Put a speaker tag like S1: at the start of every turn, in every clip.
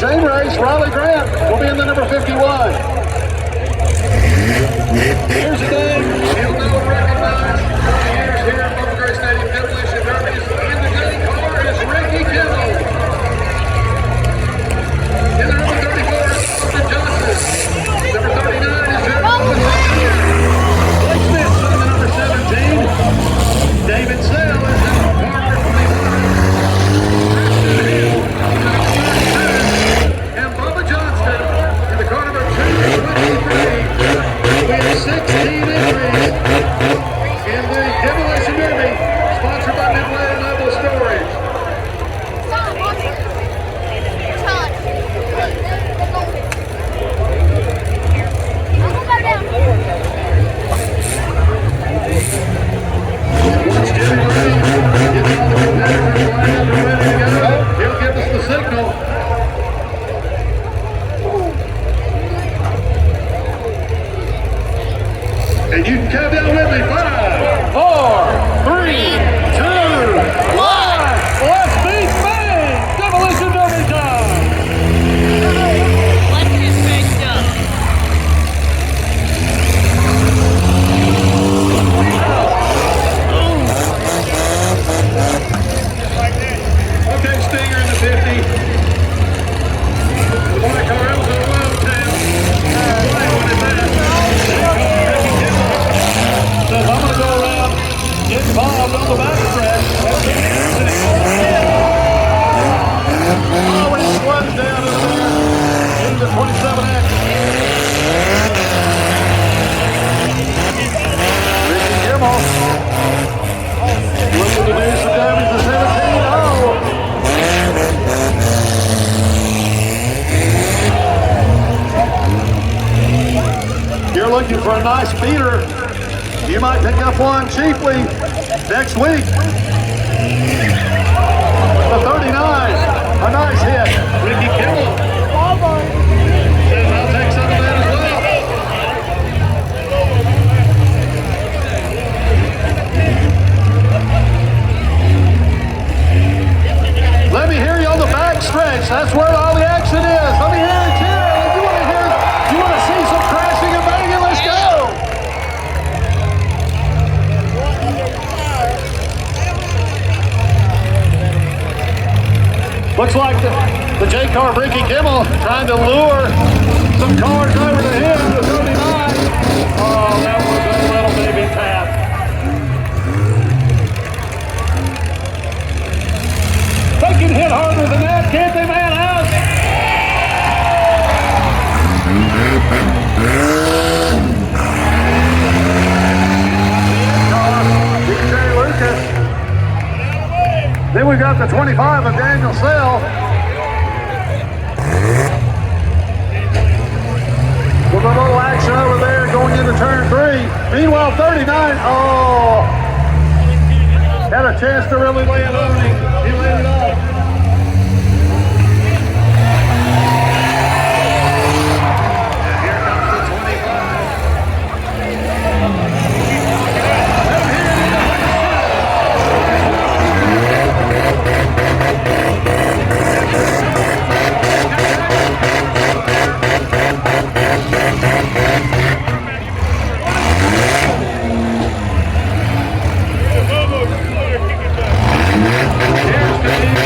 S1: same race, Riley Grant will be in the number 51. Here's the name you'll know and recognize. 20 years here at Bowling Green Stadium Demolition Derby. In the green car is Ricky Kimmel. In the number 34 is Austin Johnson. Number 39 is Blake Smith in the number 17. David Sale is in the car number 21. Preston Hill in the number 37. And Bubba Johnston in the car number 223. We have 16 entries in the Demolition Derby, sponsored by Midway and Mobile Storage. Once Jimmy Lee gets all the competitors lined up and ready to go, he'll give us the signal. And you can count down with me. 5, 4, 3, 2, 1. Let's beat Maine! Demolition Derby time!
S2: Let's get baked up.
S1: Okay, Stinger in the 50. The white car else in the low town. White one is that. Says, I'm going to go around, get involved on the back stretch. Oh, it slams down over there into the 27X. Ricky Kimmel looking to do some damage to 17. Oh! You're looking for a nice beater. You might pick up one cheaply next week. The 39, a nice hit. Ricky Kimmel says, I'll take some of that as well. Let me hear you on the back stretch. That's where all the action is. Let me hear it here. If you want to see some crashing and banging, let's go. Looks like the J car of Ricky Kimmel trying to lure some cars over to him to 39. Oh, that was a little baby tap. They can hit harder than that, can't they, man? DJ Lucas. Then we got the 25 of Daniel Sell. With a little action over there going into turn 3. Meanwhile, 39, oh, had a chance to really lay it on him. He laid it off. And here comes the 25. Here's the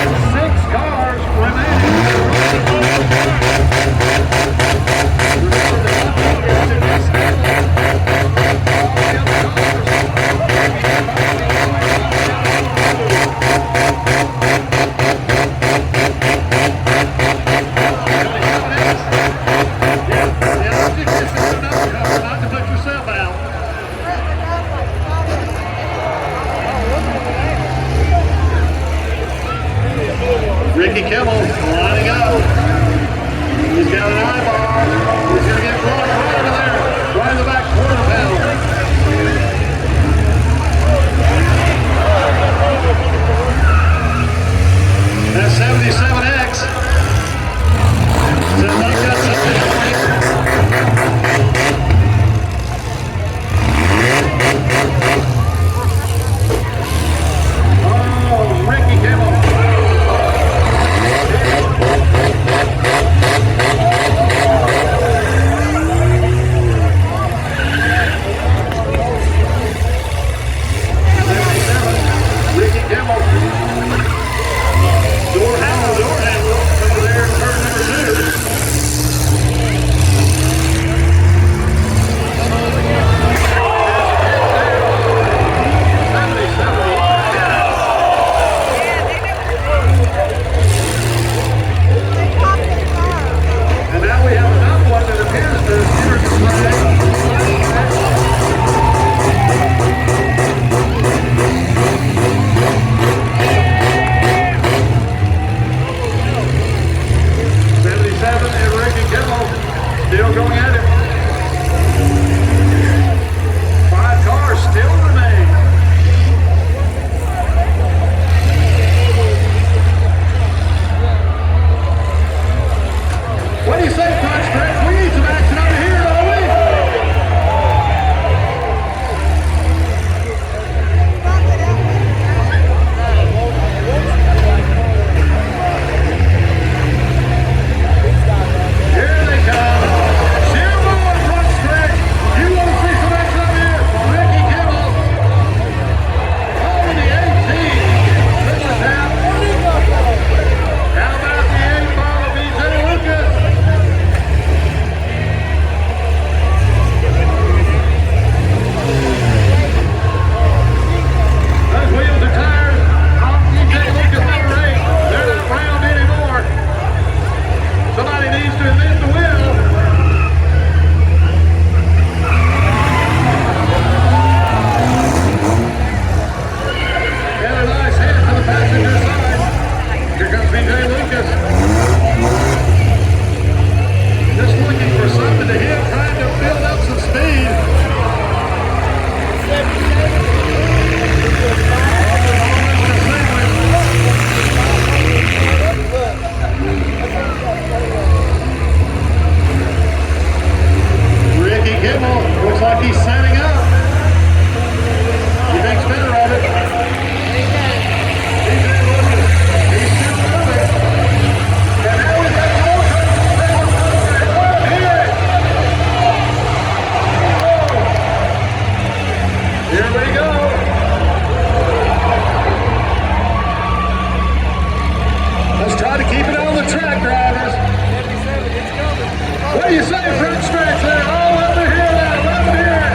S1: do you say, front stretch there? All over here now, over here.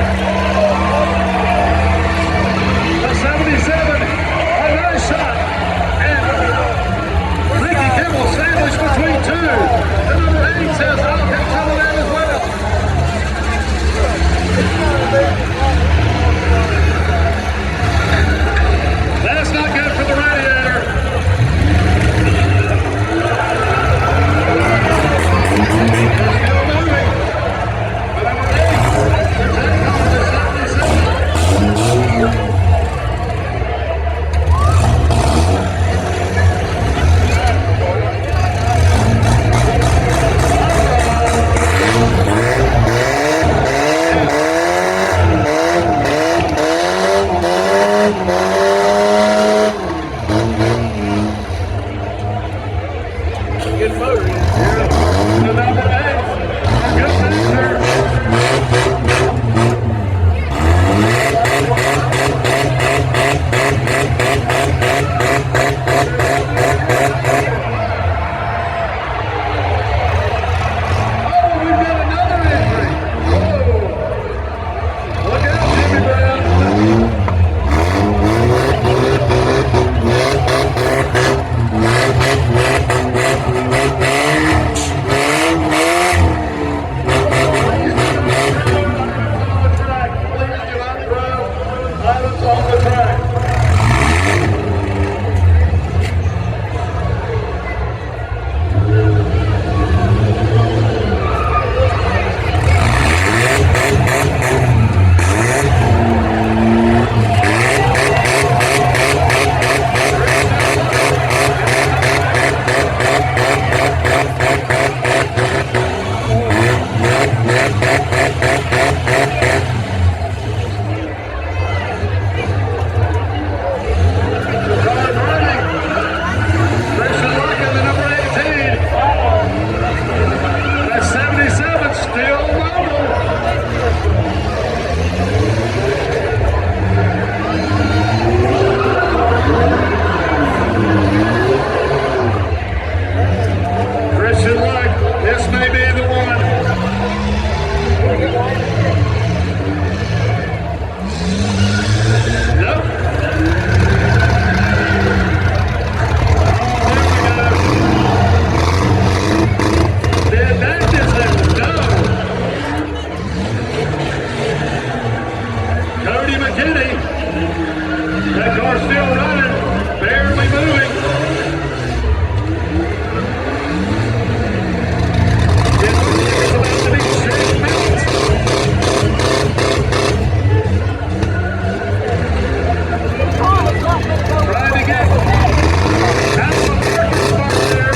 S1: The 77, a nice shot. And Ricky Kimmel sandwiched between two. The number 8 says, I'll catch some of that as well. That's not good for the radiator. Still moving. The number 8 is in on the 77. Good motor. The number 8. Good finisher. Oh, we've got another injury. Whoa. Look out, Jimmy Brown. On the track. That car's still running, barely moving. It's about to be 6 minutes. Trying to get out of the parking spot there.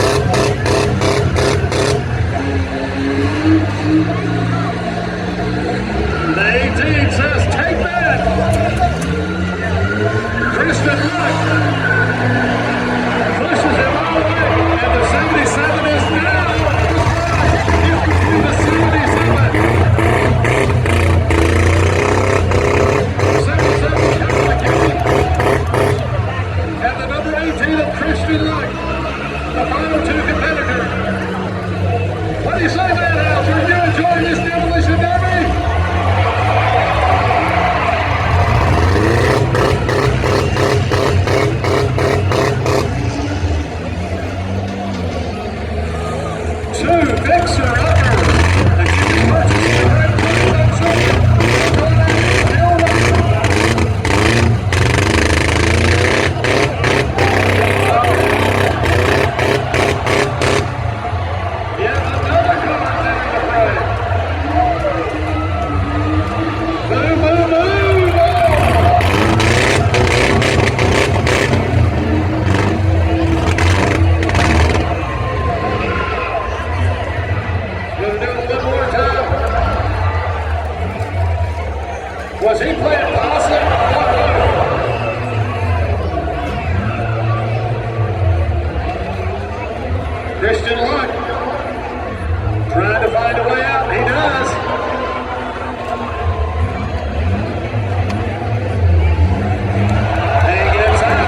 S1: The 18 says, take that. Kristen Luck pushes him all the way, and the 77 is down. The 77. 77 and the number 18 of Christian Luck, the final two competitors. What do you say, Madhouse? Are you enjoying this Demolition Derby? Was he playing possum? Christian Luck trying to find a way out. He does. And he gets out.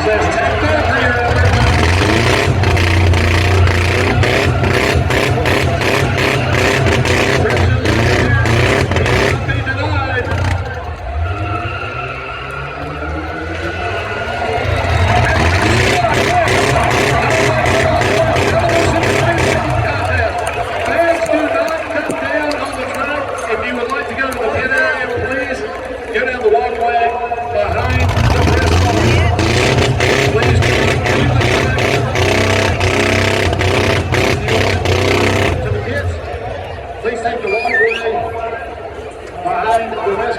S1: Says, take that for your effort.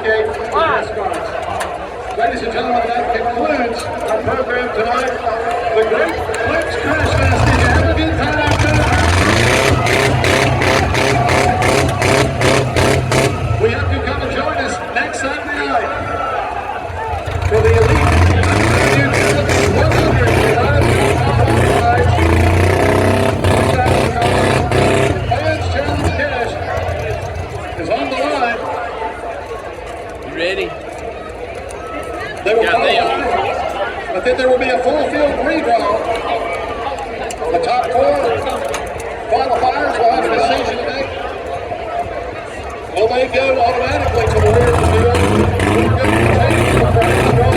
S1: appreciate the response. Ladies and gentlemen, that concludes our program tonight. The Great Clips Crash Fest. Did you have a good time out there? We hope you come and join us next Saturday night for the Elite 100 Fans Challenge Cash is on the line.
S2: You ready?
S1: They will qualify, but then there will be a full field redraw. The top 4 qualifiers will have a decision to make. Will they go automatically to the winner's field? Will they continue to the prize draw?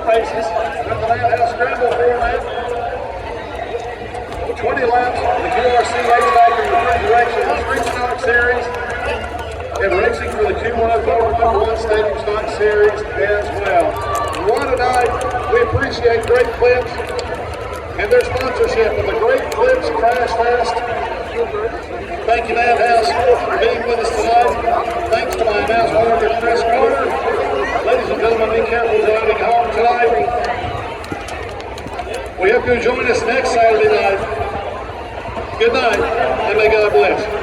S1: Races with the Madhouse Scramble format. 20 laps of the QRC HVAC and refrigeration Street Stock Series, and racing for the Q104 #1 Stadium Stock Series as well. What a night. We appreciate Great Clips and their sponsorship of the Great Clips Crash Fest. Thank you, Madhouse, for being with us tonight. Thanks to my announce partner, Chris Carter. Ladies and gentlemen, be careful driving home tonight. We hope you'll join us next Saturday night. Good night, and may God bless.